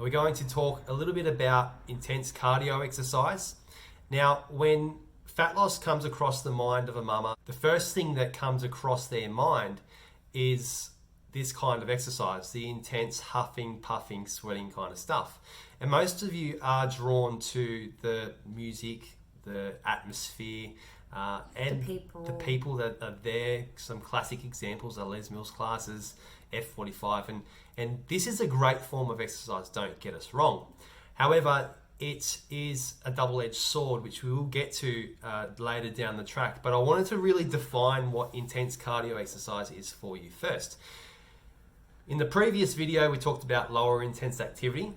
we're going to talk a little bit about intense cardio exercise. Now, when fat loss comes across the mind of a mama, the first thing that comes across their mind is this kind of exercise, the intense huffing, puffing, sweating kind of stuff. And most of you are drawn to the music, the atmosphere, and the people that are there. Some classic examples are Les Mills classes, F45, and this is a great form of exercise, don't get us wrong. However, it is a double-edged sword, which we will get to later down the track, but I wanted to really define what intense cardio exercise is for you first. In the previous video, we talked about lower intense activity.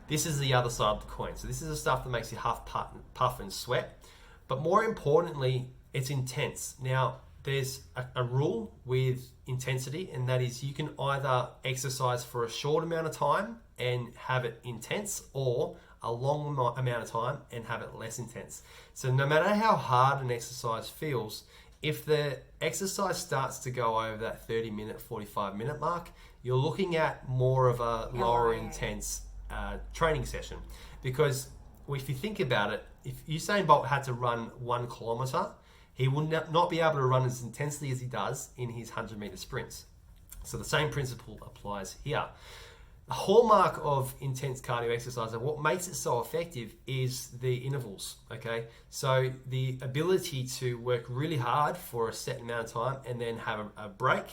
This is the other side of the coin. So this is the stuff that makes you huff, puff, and sweat. But more importantly, it's intense. Now, there's a rule with intensity, and that is you can either exercise for a short amount of time and have it intense, or a long amount of time and have it less intense. So no matter how hard an exercise feels, if the exercise starts to go over that 30-minute, 45-minute mark, you're looking at more of a lower intense training session. Because if you think about it, if Usain Bolt had to run 1 kilometer, he will not be able to run as intensely as he does in his 100-meter sprints. So the same principle applies here. The hallmark of intense cardio exercise and what makes it so effective is the intervals, okay? So the ability to work really hard for a set amount of time and then have a break,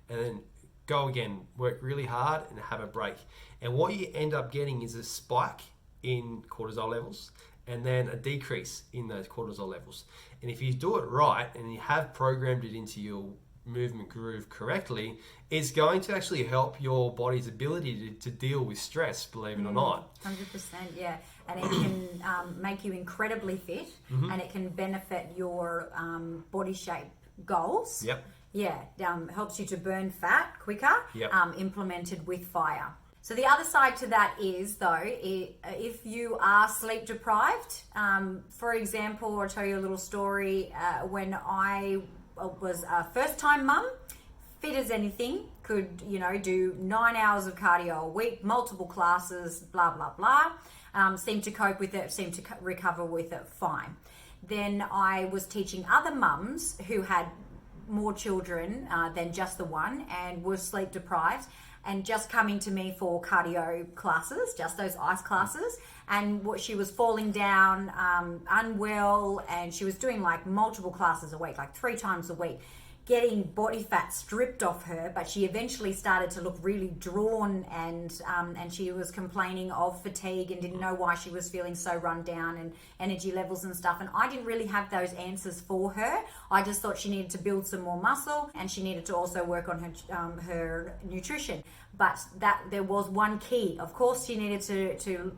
and then go again, work really hard and have a break. And what you end up getting is a spike in cortisol levels and then a decrease in those cortisol levels. And if you do it right and you have programmed it into your movement groove correctly, it's going to actually help your body's ability to deal with stress, believe it or not. 100%, yeah. And it can make you incredibly fit, and it can benefit your body shape goals. Yep. Yeah, helps you to burn fat quicker, Yep. Implemented with fire. So the other side to that is, though, if you are sleep deprived, for example, I'll tell you a little story. When I was a first-time mum, fit as anything, could, do 9 hours of cardio a week, multiple classes, blah, blah, blah. Seemed to cope with it, seemed to recover with it fine. Then I was teaching other mums who had more children than just the one and were sleep deprived, and just coming to me for cardio classes, just those ice classes. And what she was falling down, unwell, and she was doing like multiple classes a week, like 3 times a week, getting body fat stripped off her. But she eventually started to look really drawn, and she was complaining of fatigue and didn't know why she was feeling so run down, and energy levels and stuff. And I didn't really have those answers for her. I just thought she needed to build some more muscle, and she needed to also work on her nutrition. But that there was one key. Of course, she needed to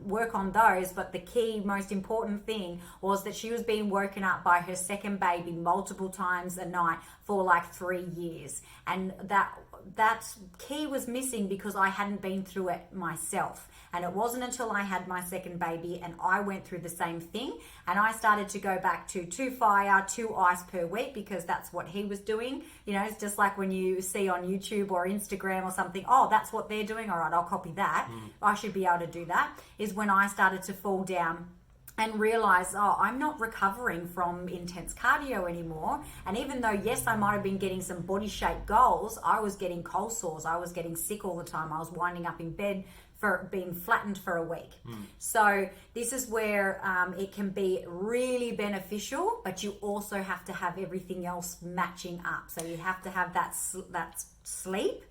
work on those, but the key, most important thing was that she was being woken up by her second baby multiple times a night for like 3 years. And that key was missing because I hadn't been through it myself. And it wasn't until I had my second baby and I went through the same thing, and I started to go back to 2 fire, 2 ice per week, because that's what he was doing. It's just like when you see on YouTube or Instagram or something, oh, that's what they're doing. All right, I'll copy that. I should be able to do that. Is when I started to fall down and realize, I'm not recovering from intense cardio anymore. And even though, yes, I might have been getting some body shape goals, I was getting cold sores. I was getting sick all the time. I was winding up in bed for being flattened for a week. So this is where it can be really beneficial, but you also have to have everything else matching up. So you have to have that sleep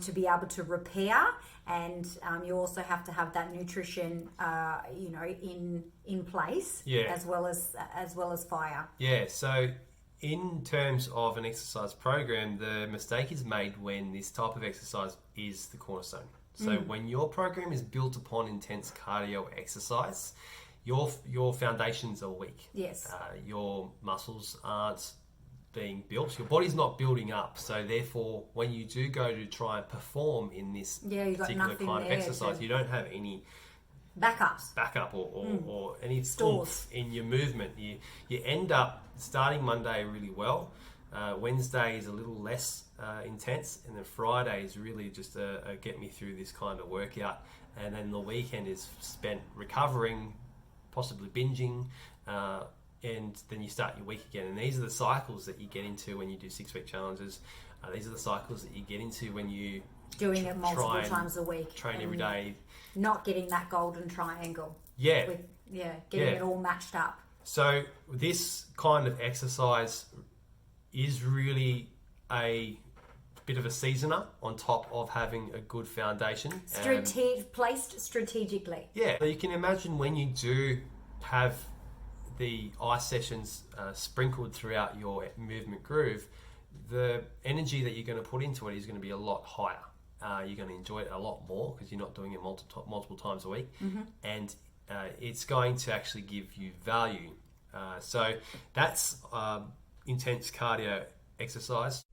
to be able to repair, and you also have to have that nutrition, in place, as well as fire. Yeah. So in terms of an exercise program, the mistake is made when this type of exercise is the cornerstone. So when your program is built upon intense cardio exercise, your foundations are weak. Yes. Your muscles aren't being built. Your body's not building up. So therefore, when you do go to try and perform in this particular kind of exercise, you don't have any backup or any stores in your movement. You end up starting Monday really well. Wednesday is a little less intense, and then Friday is really just a get me through this kind of workout, and then the weekend is spent recovering, possibly binging, and then you start your week again. And these are the cycles that you get into when you do 6-week challenges. These are the cycles that you get into when you doing it multiple times a week, train every day, not getting that golden triangle. Yeah, getting it all matched up. So this kind of exercise is really a bit of a seasoner on top of having a good foundation. Placed strategically. Yeah, so you can imagine when you do have the ice sessions sprinkled throughout your movement groove, the energy that you're going to put into it is going to be a lot higher. You're going to enjoy it a lot more because you're not doing it multiple times a week, and it's going to actually give you value. So that's intense cardio exercise.